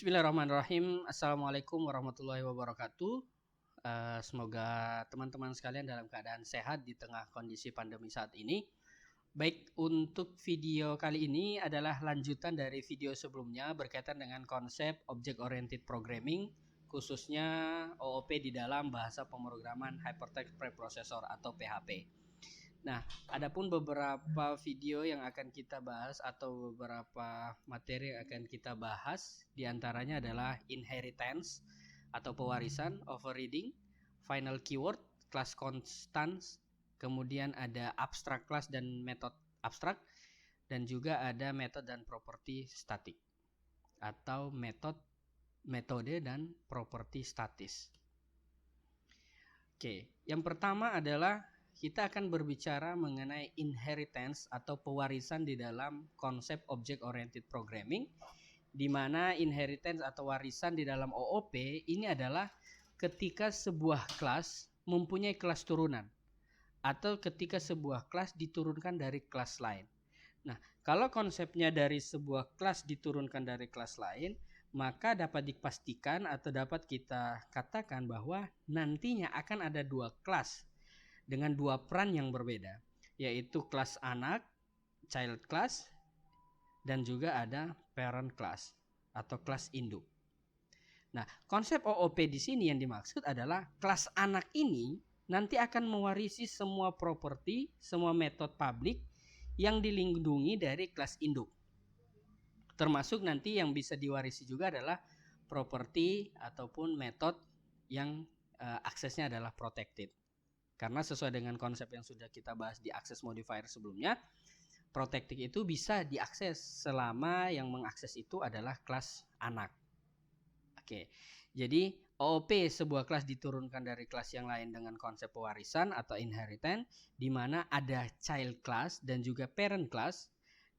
Bismillahirrahmanirrahim. Assalamualaikum warahmatullahi wabarakatuh. Semoga teman-teman sekalian dalam keadaan sehat di tengah kondisi pandemi saat ini. Baik, untuk video kali ini adalah lanjutan dari video sebelumnya berkaitan dengan konsep Object Oriented Programming, khususnya OOP di dalam bahasa pemrograman Hypertext Preprocessor atau PHP. Nah, adapun beberapa video yang akan kita bahas atau beberapa materi yang akan kita bahas diantaranya adalah inheritance atau pewarisan, overriding, final keyword, class constants, kemudian ada abstract class dan method abstract, dan juga ada method dan property static atau metode dan property statis. Oke, yang pertama adalah kita akan berbicara mengenai inheritance atau pewarisan di dalam konsep Object Oriented Programming, di mana inheritance atau warisan di dalam OOP ini adalah ketika sebuah kelas mempunyai kelas turunan atau ketika sebuah kelas diturunkan dari kelas lain. Nah, kalau konsepnya dari sebuah kelas diturunkan dari kelas lain, maka dapat dipastikan atau dapat kita katakan bahwa nantinya akan ada dua kelas dengan dua peran yang berbeda, yaitu kelas anak, child class, dan juga ada parent class atau kelas induk. Nah, konsep OOP di sini yang dimaksud adalah kelas anak ini nanti akan mewarisi semua properti, semua metode publik yang dilindungi dari kelas induk. Termasuk nanti yang bisa diwarisi juga adalah properti ataupun metode yang aksesnya adalah protected. Karena sesuai dengan konsep yang sudah kita bahas di access modifier sebelumnya, protected itu bisa diakses selama yang mengakses itu adalah kelas anak. Oke, jadi OOP sebuah kelas diturunkan dari kelas yang lain dengan konsep pewarisan atau inheritance, di mana ada child class dan juga parent class,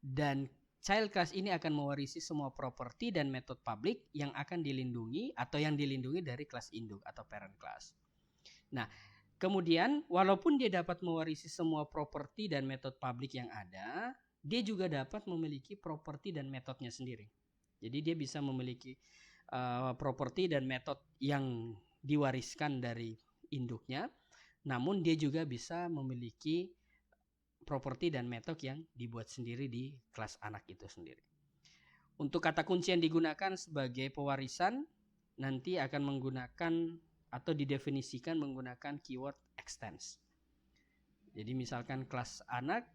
dan child class ini akan mewarisi semua properti dan metode publik yang akan dilindungi atau yang dilindungi dari kelas induk atau parent class. Nah, kemudian walaupun dia dapat mewarisi semua properti dan metode publik yang ada, dia juga dapat memiliki properti dan metodenya sendiri. Jadi dia bisa memiliki properti dan metode yang diwariskan dari induknya, namun dia juga bisa memiliki properti dan metode yang dibuat sendiri di kelas anak itu sendiri. Untuk kata kunci yang digunakan sebagai pewarisan nanti akan menggunakan atau didefinisikan menggunakan keyword extends. Jadi misalkan kelas anak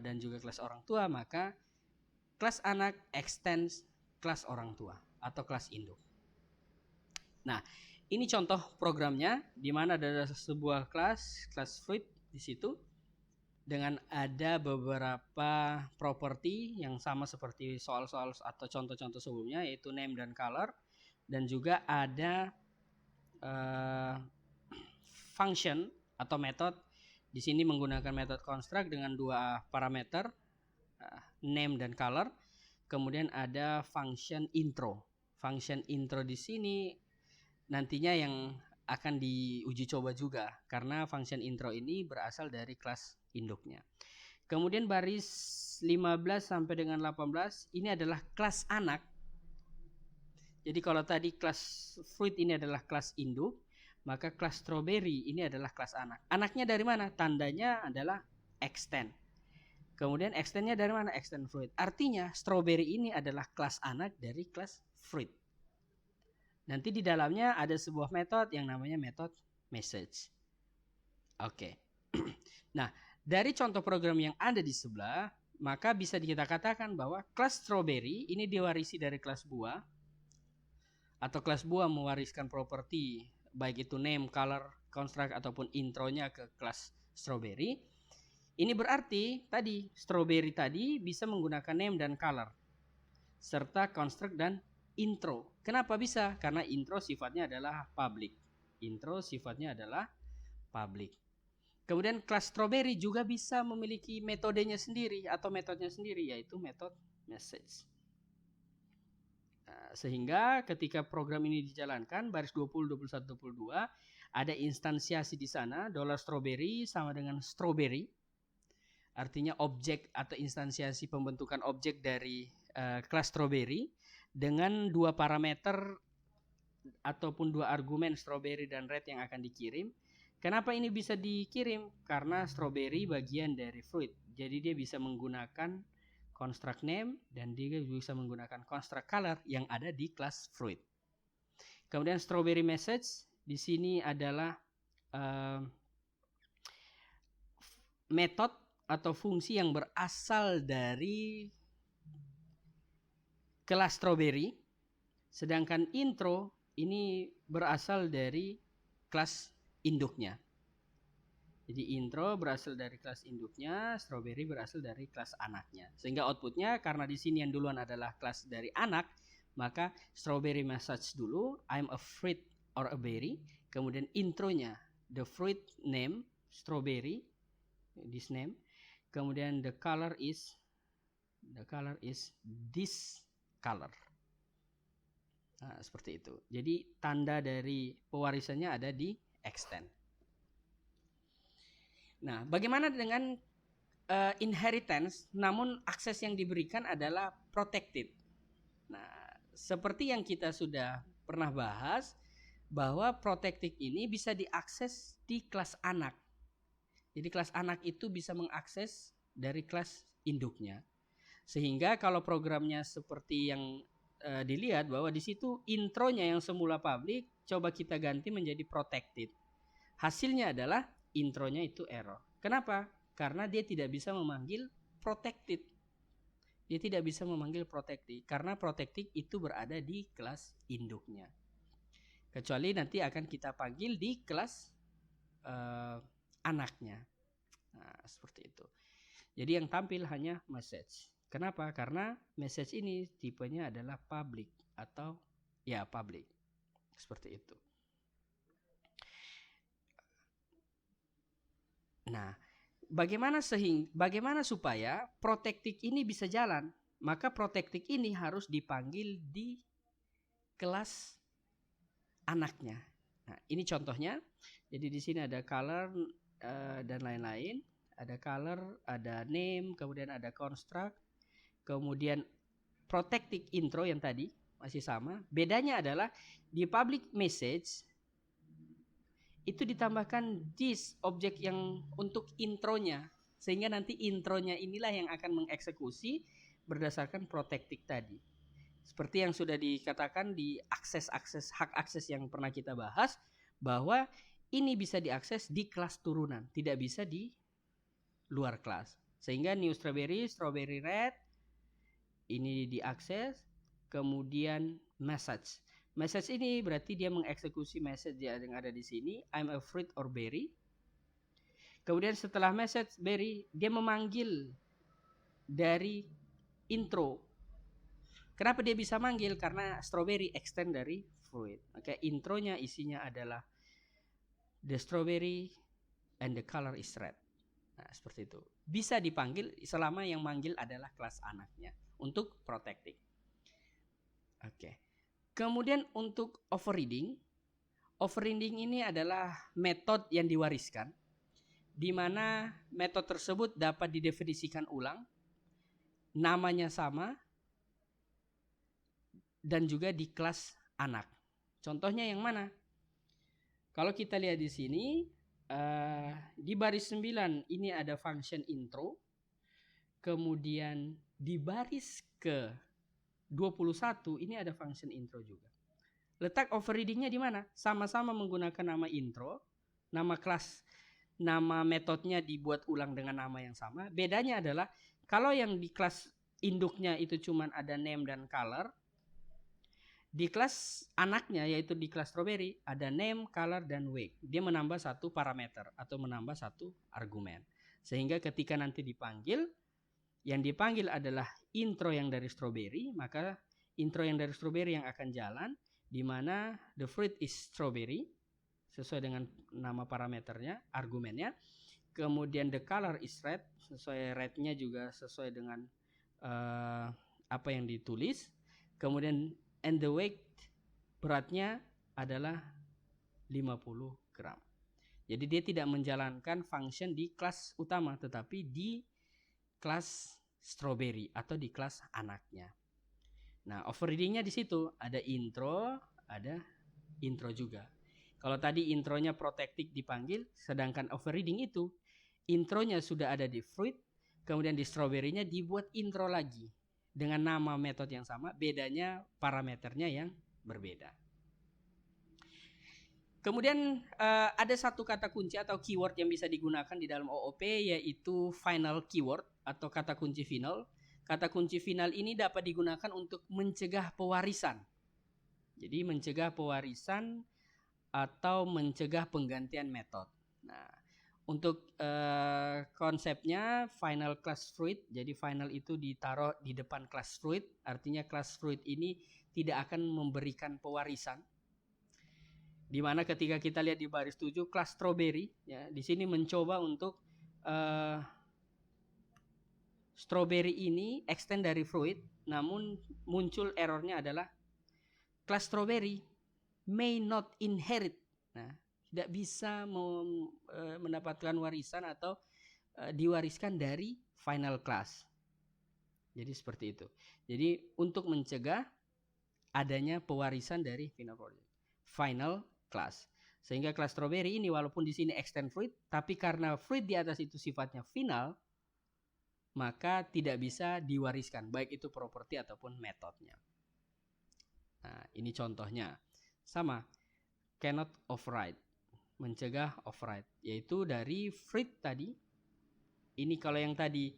dan juga kelas orang tua, maka kelas anak extends kelas orang tua atau kelas induk. Nah, ini contoh programnya di mana ada sebuah kelas fruit di situ dengan ada beberapa properti yang sama seperti soal-soal atau contoh-contoh sebelumnya, yaitu name dan color, dan juga ada function atau method. Di sini menggunakan method construct dengan dua parameter, name dan color. Kemudian ada function intro. Function intro di sini nantinya yang akan diuji coba juga, karena function intro ini berasal dari kelas induknya. Kemudian baris 15 sampai dengan 18 ini adalah kelas anak. Jadi kalau tadi kelas fruit ini adalah kelas induk, maka kelas strawberry ini adalah kelas anak. Anaknya dari mana? Tandanya adalah extend. Kemudian extendnya dari mana? Extend fruit. Artinya strawberry ini adalah kelas anak dari kelas fruit. Nanti di dalamnya ada sebuah metode yang namanya metode message. Oke. Nah, dari contoh program yang ada di sebelah, maka bisa kita katakan bahwa kelas strawberry ini diwarisi dari kelas buah, atau kelas buah mewariskan properti baik itu name, color, construct ataupun intronya ke kelas strawberry. Ini berarti tadi strawberry tadi bisa menggunakan name dan color serta construct dan intro. Kenapa bisa? Karena intro sifatnya adalah public. Intro sifatnya adalah public. Kemudian kelas strawberry juga bisa memiliki metodenya sendiri atau metodenya sendiri, yaitu metode message. Sehingga ketika program ini dijalankan baris 20, 21, 22 ada instansiasi di sana $strawberry sama dengan strawberry. Artinya objek atau instansiasi pembentukan objek dari kelas strawberry, dengan dua parameter ataupun dua argumen strawberry dan red yang akan dikirim. Kenapa ini bisa dikirim? Karena strawberry bagian dari fruit. Jadi dia bisa menggunakan construct name dan dia bisa menggunakan construct color yang ada di kelas fruit. Kemudian strawberry message di sini adalah metode atau fungsi yang berasal dari kelas strawberry, sedangkan intro ini berasal dari kelas induknya. Jadi intro berasal dari kelas induknya, strawberry berasal dari kelas anaknya. Sehingga outputnya karena di sini yang duluan adalah kelas dari anak, maka strawberry message dulu, I'm a fruit or a berry. Kemudian intronya, the fruit name, strawberry, this name. Kemudian the color is this color. Nah, seperti itu. Jadi tanda dari pewarisannya ada di extend. Nah, bagaimana dengan inheritance namun akses yang diberikan adalah protected. Nah, seperti yang kita sudah pernah bahas bahwa protected ini bisa diakses di kelas anak. Jadi kelas anak itu bisa mengakses dari kelas induknya. Sehingga kalau programnya seperti yang dilihat bahwa di situ intronya yang semula public coba kita ganti menjadi protected. Hasilnya adalah intronya itu error. Kenapa? Karena dia tidak bisa memanggil protected. Dia tidak bisa memanggil protected karena protected itu berada di kelas induknya. Kecuali nanti akan kita panggil di kelas anaknya. Nah, seperti itu. Jadi yang tampil hanya message. Kenapa? Karena message ini tipenya adalah public atau ya public. Seperti itu. Nah, bagaimana supaya protected ini bisa jalan? Maka protected ini harus dipanggil di kelas anaknya. Nah, ini contohnya. Jadi di sini ada color dan lain-lain. Ada color, ada name, kemudian ada construct, kemudian protected intro yang tadi masih sama. Bedanya adalah di public message itu ditambahkan this objek yang untuk intronya, sehingga nanti intronya inilah yang akan mengeksekusi berdasarkan protected tadi. Seperti yang sudah dikatakan di hak akses yang pernah kita bahas, bahwa ini bisa diakses di kelas turunan, tidak bisa di luar kelas. Sehingga new strawberry, strawberry red ini diakses, kemudian message. Message ini berarti dia mengeksekusi message yang ada di sini, I'm a fruit or berry. Kemudian setelah message berry, dia memanggil dari intro. Kenapa dia bisa manggil? Karena strawberry extend dari fruit. Maka intronya isinya adalah the strawberry and the color is red. Nah, seperti itu. Bisa dipanggil selama yang manggil adalah kelas anaknya untuk protecting. Oke. Kemudian untuk overriding ini adalah metode yang diwariskan, di mana metode tersebut dapat didefinisikan ulang, namanya sama, dan juga di kelas anak. Contohnya yang mana? Kalau kita lihat di sini, di baris 9 ini ada function intro, kemudian di baris ke 21 ini ada function intro juga. Letak overridingnya di mana? Sama-sama menggunakan nama intro, nama kelas, nama metodenya dibuat ulang dengan nama yang sama. Bedanya adalah kalau yang di kelas induknya itu cuma ada name dan color, di kelas anaknya yaitu di kelas strawberry ada name, color, dan weight. Dia menambah satu parameter atau menambah satu argumen. Sehingga ketika nanti dipanggil, yang dipanggil adalah intro yang dari strawberry, maka intro yang dari strawberry yang akan jalan, di mana the fruit is strawberry, sesuai dengan nama parameternya, argumennya. Kemudian the color is red, sesuai rednya juga sesuai dengan apa yang ditulis. Kemudian and the weight, beratnya adalah 50 gram. Jadi dia tidak menjalankan function di kelas utama, tetapi di kelas strawberry atau di kelas anaknya. Nah, overridingnya di situ ada intro, ada intro juga. Kalau tadi intronya protected dipanggil, sedangkan overriding itu intronya sudah ada di fruit, kemudian di strawberry-nya dibuat intro lagi dengan nama metode yang sama, bedanya parameternya yang berbeda. Kemudian ada satu kata kunci atau keyword yang bisa digunakan di dalam OOP, yaitu final keyword atau kata kunci final. Kata kunci final ini dapat digunakan untuk mencegah pewarisan. Jadi mencegah pewarisan atau mencegah penggantian metode. Nah, untuk konsepnya final class fruit, jadi final itu ditaruh di depan class fruit, artinya class fruit ini tidak akan memberikan pewarisan. Di mana ketika kita lihat di baris 7 kelas strawberry, ya, di sini mencoba untuk strawberry ini extend dari fruit, namun muncul errornya adalah kelas strawberry may not inherit. Nah, tidak bisa mendapatkan warisan atau diwariskan dari final class. Jadi seperti itu. Jadi untuk mencegah adanya pewarisan dari final class. Sehingga kelas strawberry ini walaupun di sini extend fruit, tapi karena fruit di atas itu sifatnya final, maka tidak bisa diwariskan, baik itu properti ataupun metodenya. Nah, ini contohnya. Sama, cannot override, mencegah override, yaitu dari fruit tadi. Ini kalau yang tadi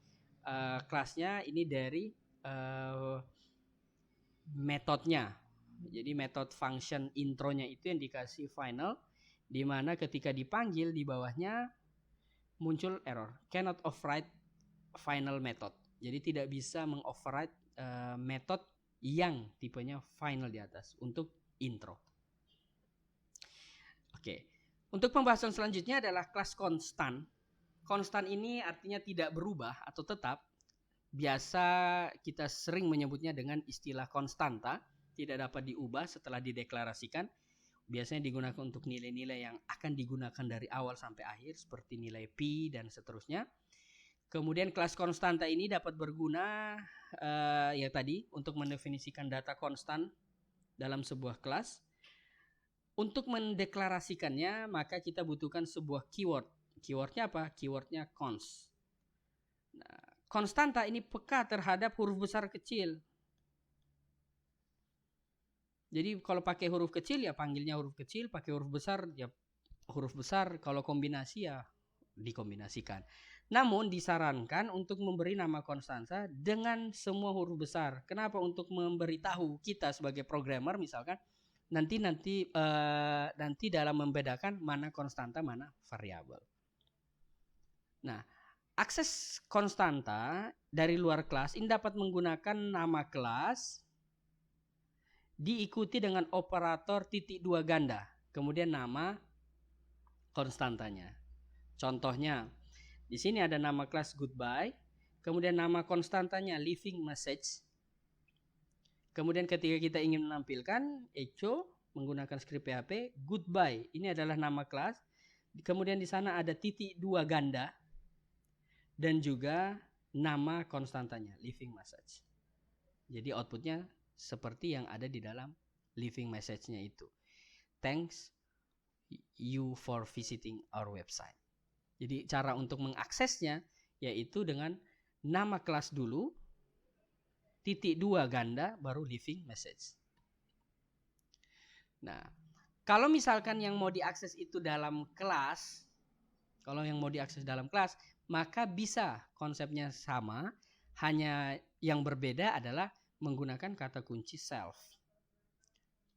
kelasnya ini dari metodenya. Jadi metode function intronya itu yang dikasih final, di mana ketika dipanggil di bawahnya muncul error, cannot override final method. Jadi tidak bisa mengoverride method yang tipenya final di atas untuk intro. Oke. Untuk pembahasan selanjutnya adalah kelas konstan. Konstan ini artinya tidak berubah atau tetap. Biasa kita sering menyebutnya dengan istilah konstanta, tidak dapat diubah setelah dideklarasikan. Biasanya digunakan untuk nilai-nilai yang akan digunakan dari awal sampai akhir, seperti nilai pi dan seterusnya. Kemudian kelas konstanta ini dapat berguna ya tadi untuk mendefinisikan data konstan dalam sebuah kelas. Untuk mendeklarasikannya maka kita butuhkan sebuah keyword. Keywordnya apa? Keywordnya const. Nah, konstanta ini peka terhadap huruf besar kecil. Jadi kalau pakai huruf kecil ya panggilnya huruf kecil, pakai huruf besar ya huruf besar, kalau kombinasi ya dikombinasikan. Namun disarankan untuk memberi nama konstanta dengan semua huruf besar. Kenapa? Untuk memberitahu kita sebagai programmer misalkan nanti dalam membedakan mana konstanta mana variabel. Nah, akses konstanta dari luar kelas ini dapat menggunakan nama kelas diikuti dengan operator titik dua ganda, kemudian nama konstantanya. Contohnya, di sini ada nama kelas goodbye, kemudian nama konstantanya living message. Kemudian ketika kita ingin menampilkan echo menggunakan script PHP, goodbye ini adalah nama kelas. Kemudian di sana ada titik dua ganda dan juga nama konstantanya living message. Jadi outputnya seperti yang ada di dalam living message-nya itu. Thanks you for visiting our website. Jadi cara untuk mengaksesnya yaitu dengan nama kelas dulu, titik dua ganda, baru living message. Nah, kalau misalkan yang mau diakses itu dalam kelas, maka bisa konsepnya sama, hanya yang berbeda adalah menggunakan kata kunci self.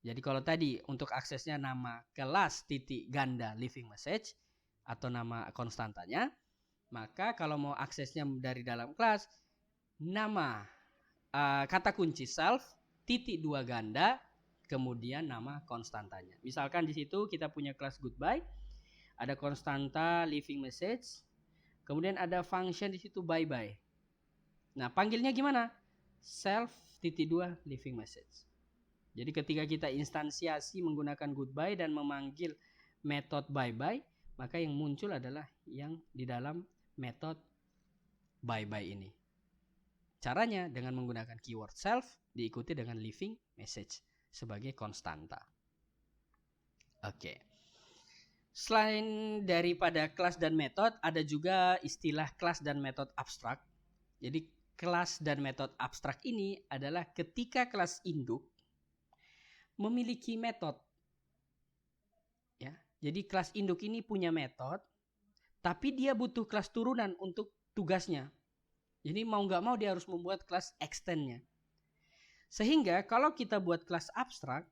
Jadi kalau tadi untuk aksesnya nama kelas titik ganda living message atau nama konstantanya, maka kalau mau aksesnya dari dalam kelas, nama kata kunci self titik dua ganda kemudian nama konstantanya. Misalkan di situ kita punya kelas goodbye, ada konstanta living message, kemudian ada function di situ bye bye. Nah, panggilnya gimana? Self titik dua living message. Jadi ketika kita instansiasi menggunakan goodbye dan memanggil metode bye bye, maka yang muncul adalah yang di dalam metode bye bye ini. Caranya dengan menggunakan keyword self diikuti dengan living message sebagai konstanta. Oke. Selain daripada kelas dan metode, ada juga istilah kelas dan metode abstrak. Jadi kelas dan metode abstrak ini adalah ketika kelas induk memiliki metode. Ya, jadi kelas induk ini punya metode, tapi dia butuh kelas turunan untuk tugasnya. Jadi mau nggak mau dia harus membuat kelas extendnya. Sehingga kalau kita buat kelas abstrak,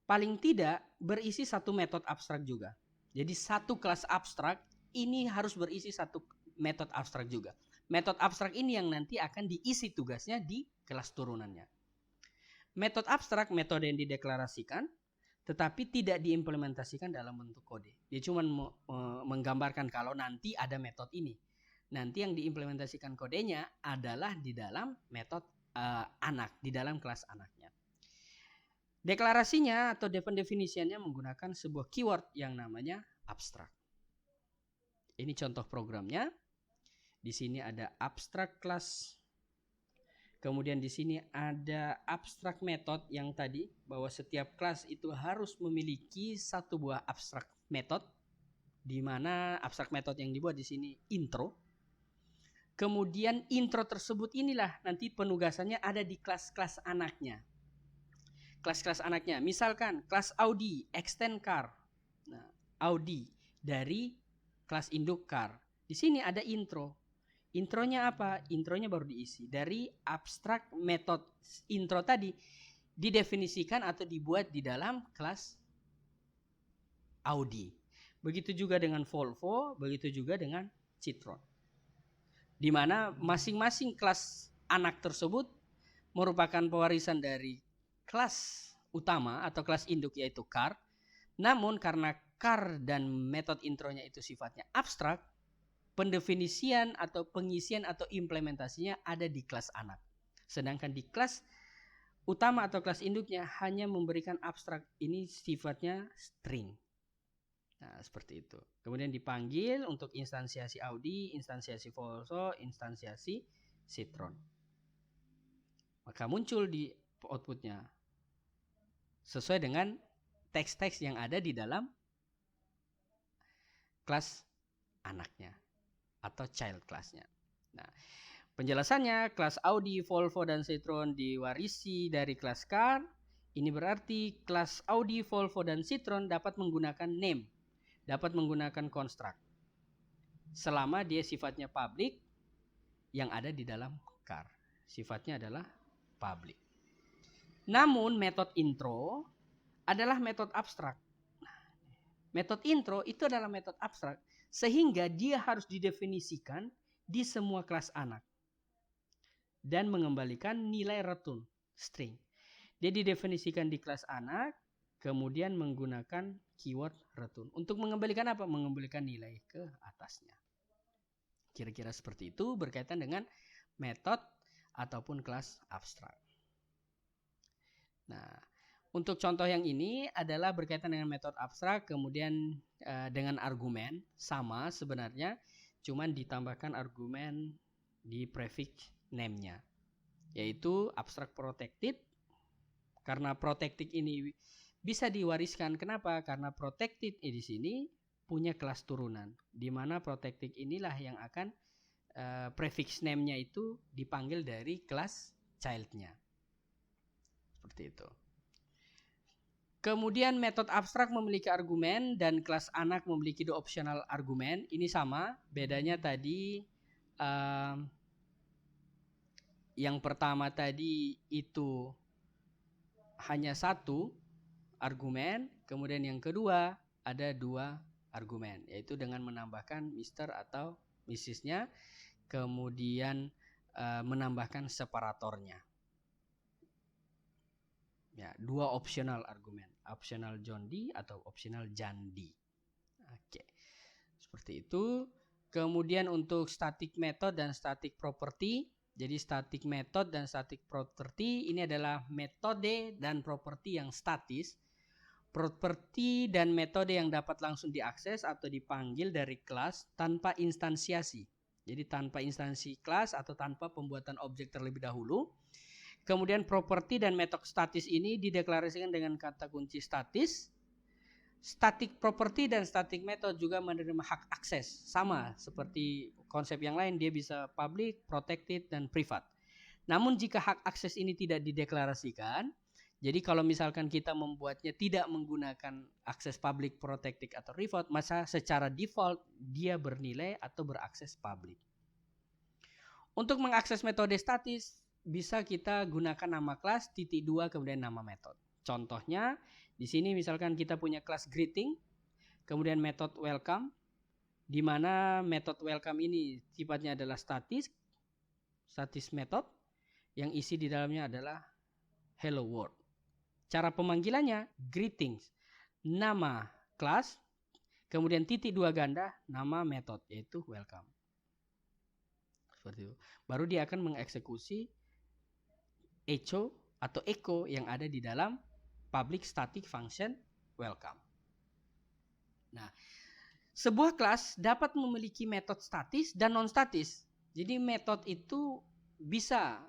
paling tidak berisi satu metode abstrak juga. Jadi satu kelas abstrak ini harus berisi satu metode abstrak juga. Metode abstrak ini yang nanti akan diisi tugasnya di kelas turunannya. Metode abstrak metode yang dideklarasikan tetapi tidak diimplementasikan dalam bentuk kode. Dia cuma menggambarkan kalau nanti ada metode ini. Nanti yang diimplementasikan kodenya adalah di dalam metode anak, di dalam kelas anaknya. Deklarasinya atau definisinya menggunakan sebuah keyword yang namanya abstrak. Ini contoh programnya. Di sini ada abstrak class. Kemudian di sini ada abstrak method yang tadi bahwa setiap kelas itu harus memiliki satu buah abstrak method, di mana abstrak method yang dibuat di sini intro. Kemudian intro tersebut inilah nanti penugasannya ada di kelas-kelas anaknya. Kelas-kelas anaknya, misalkan kelas Audi extend car. Nah, Audi dari kelas induk car. Di sini ada intro. Intronya apa? Intronya baru diisi dari abstrak method intro tadi, didefinisikan atau dibuat di dalam kelas Audi. Begitu juga dengan Volvo, begitu juga dengan Citroen. Di mana masing-masing kelas anak tersebut merupakan pewarisan dari kelas utama atau kelas induk yaitu car. Namun karena car dan metode intronya itu sifatnya abstrak, pendefinisian atau pengisian atau implementasinya ada di kelas anak. Sedangkan di kelas utama atau kelas induknya hanya memberikan abstrak, ini sifatnya string. Nah, seperti itu. Kemudian dipanggil untuk instansiasi Audi, instansiasi Volvo, instansiasi Citroen. Maka muncul di outputnya sesuai dengan teks-teks yang ada di dalam kelas anaknya atau child class-nya. Nah, penjelasannya kelas Audi, Volvo, dan Citroen diwarisi dari kelas car. Ini berarti kelas Audi, Volvo, dan Citroen dapat menggunakan name, dapat menggunakan construct selama dia sifatnya public yang ada di dalam car. Sifatnya adalah public. Namun metode intro adalah metode abstrak. Metode intro itu adalah metode abstrak sehingga dia harus didefinisikan di semua kelas anak dan mengembalikan nilai return string. Dia didefinisikan di kelas anak, kemudian menggunakan keyword return. Untuk mengembalikan apa? Mengembalikan nilai ke atasnya. Kira-kira seperti itu berkaitan dengan metode ataupun kelas abstrak. Nah, untuk contoh yang ini adalah berkaitan dengan metode abstrak, kemudian dengan argumen sama sebenarnya, cuman ditambahkan argumen di prefix name-nya, yaitu abstrak protected. Karena protected ini bisa diwariskan, kenapa? Karena protected di sini punya kelas turunan, di mana protected inilah yang akan prefix name-nya itu dipanggil dari kelas child-nya. Seperti itu. Kemudian metode abstrak memiliki argumen dan kelas anak memiliki dua optional argumen. Ini sama, bedanya tadi yang pertama tadi itu hanya satu argumen, kemudian yang kedua ada dua argumen, yaitu dengan menambahkan Mr. atau Mrs.-nya, kemudian menambahkan separatornya. Ya, dua optional argumen, optional John D atau optional Jan D. Oke, seperti itu. Kemudian untuk static method dan static property, jadi static method dan static property ini adalah metode dan properti yang statis. Properti dan metode yang dapat langsung diakses atau dipanggil dari kelas tanpa instansiasi. Jadi tanpa instansi kelas atau tanpa pembuatan objek terlebih dahulu. Kemudian properti dan metode statis ini dideklarasikan dengan kata kunci statis. Static property dan static method juga menerima hak akses. Sama seperti konsep yang lain, dia bisa public, protected, dan private. Namun jika hak akses ini tidak dideklarasikan, jadi kalau misalkan kita membuatnya tidak menggunakan akses public, protected, atau private, maka secara default dia bernilai atau berakses public. Untuk mengakses metode statis, bisa kita gunakan nama kelas, titik 2, kemudian nama metode. Contohnya, di sini misalkan kita punya kelas greeting, kemudian metode welcome, di mana metode welcome ini sifatnya adalah statis method, yang isi di dalamnya adalah hello world. Cara pemanggilannya greetings, nama kelas, kemudian titik 2 ganda, nama metode, yaitu welcome. Seperti itu. Baru dia akan mengeksekusi echo atau echo yang ada di dalam public static function welcome. Nah, sebuah kelas dapat memiliki metode statis dan non statis. Jadi metode itu bisa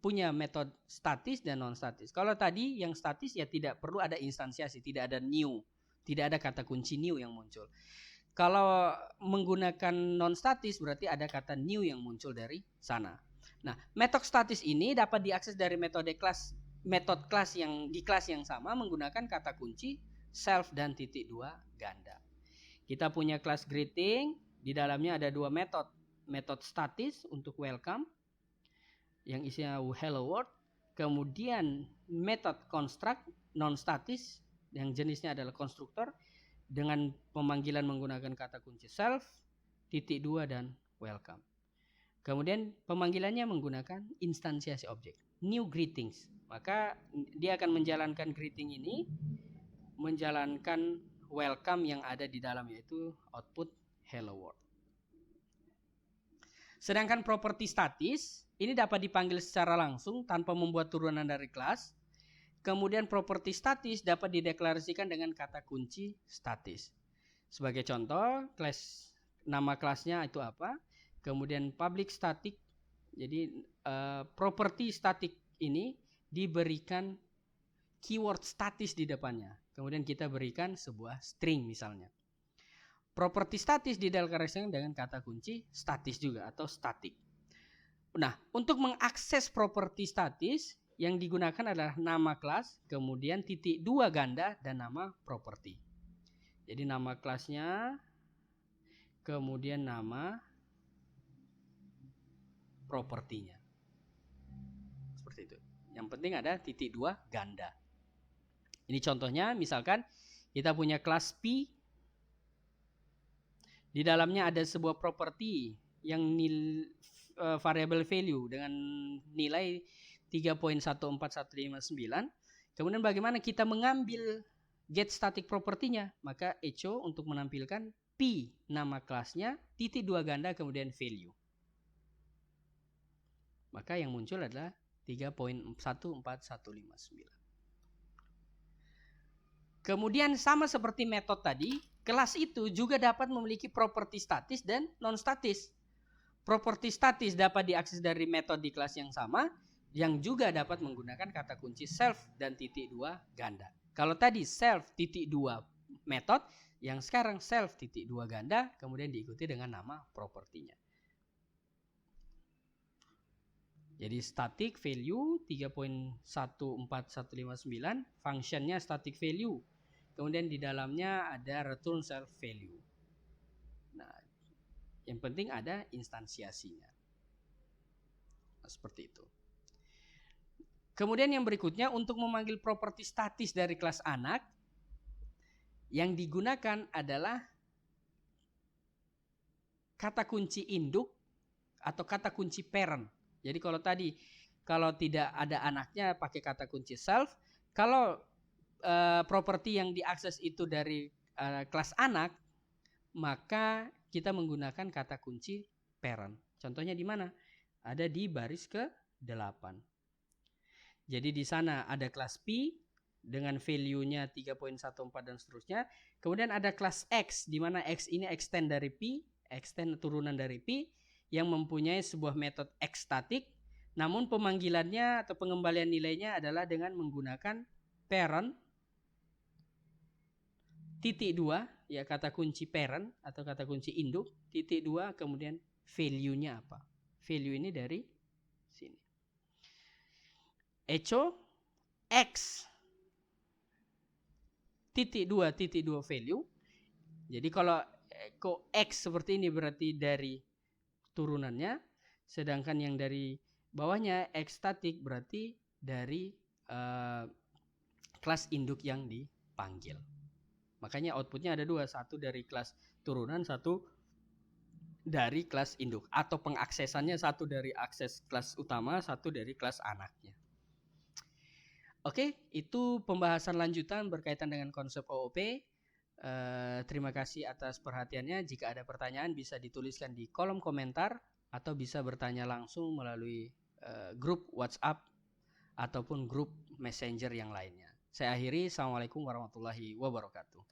punya metode statis dan non statis. Kalau tadi yang statis ya tidak perlu ada instansiasi, tidak ada new, tidak ada kata kunci new yang muncul. Kalau menggunakan non statis berarti ada kata new yang muncul dari sana. Nah, metode statis ini dapat diakses dari metode kelas yang di kelas yang sama menggunakan kata kunci self dan titik 2 ganda. Kita punya kelas greeting, di dalamnya ada dua metode. Metode statis untuk welcome yang isinya hello world, kemudian metode construct non statis yang jenisnya adalah konstruktor dengan pemanggilan menggunakan kata kunci self, titik 2 dan welcome. Kemudian pemanggilannya menggunakan instansiasi objek, new greetings. Maka dia akan menjalankan greeting ini, menjalankan welcome yang ada di dalam, yaitu output hello world. Sedangkan properti statis ini dapat dipanggil secara langsung tanpa membuat turunan dari kelas. Kemudian properti statis dapat dideklarasikan dengan kata kunci statis. Sebagai contoh, nama kelasnya itu apa? Kemudian public static. Jadi properti static ini diberikan keyword statis di depannya. Kemudian kita berikan sebuah string misalnya. Properti statis dideklarasikan dengan kata kunci statis juga atau static. Nah, untuk mengakses properti statis yang digunakan adalah nama kelas, kemudian titik 2 ganda dan nama properti. Jadi nama kelasnya, kemudian nama propertinya. Seperti itu. Yang penting ada titik 2 ganda. Ini contohnya, misalkan kita punya kelas P. Di dalamnya ada sebuah properti yang variable value dengan nilai 3.14159. Kemudian bagaimana kita mengambil get static propertinya? Maka echo untuk menampilkan P nama kelasnya, titik 2 ganda kemudian value. Maka yang muncul adalah 3.14159. Kemudian sama seperti metode tadi, kelas itu juga dapat memiliki properti statis dan non statis. Properti statis dapat diakses dari metode di kelas yang sama, yang juga dapat menggunakan kata kunci self dan titik 2 ganda. Kalau tadi self titik 2 metode, yang sekarang self titik 2 ganda, kemudian diikuti dengan nama propertinya. Jadi static value 3.14159, functionnya static value. Kemudian di dalamnya ada return self value. Nah, yang penting ada instansiasinya. Nah, seperti itu. Kemudian yang berikutnya untuk memanggil properti statis dari kelas anak, yang digunakan adalah kata kunci induk atau kata kunci parent. Jadi kalau tidak ada anaknya pakai kata kunci self. Kalau properti yang diakses itu dari kelas anak, maka kita menggunakan kata kunci parent. Contohnya di mana? Ada di baris ke-8. Jadi di sana ada kelas P dengan value-nya 3.14 dan seterusnya. Kemudian ada kelas X, di mana X ini extend dari P, extend turunan dari Pi yang mempunyai sebuah metode X statik, namun pemanggilannya atau pengembalian nilainya adalah dengan menggunakan parent titik 2, ya kata kunci parent atau kata kunci induk, titik 2, kemudian value-nya apa. Value ini dari sini. Echo X titik 2 value. Jadi kalau echo X seperti ini berarti dari turunannya, sedangkan yang dari bawahnya X statik berarti dari kelas induk yang dipanggil. Makanya outputnya ada dua, satu dari kelas turunan, satu dari kelas induk, atau pengaksesannya satu dari akses kelas utama, satu dari kelas anaknya. Oke, itu pembahasan lanjutan berkaitan dengan konsep OOP. Terima kasih atas perhatiannya. Jika ada pertanyaan bisa dituliskan di kolom komentar atau bisa bertanya langsung melalui grup WhatsApp ataupun grup Messenger yang lainnya. Saya akhiri. Assalamualaikum warahmatullahi wabarakatuh.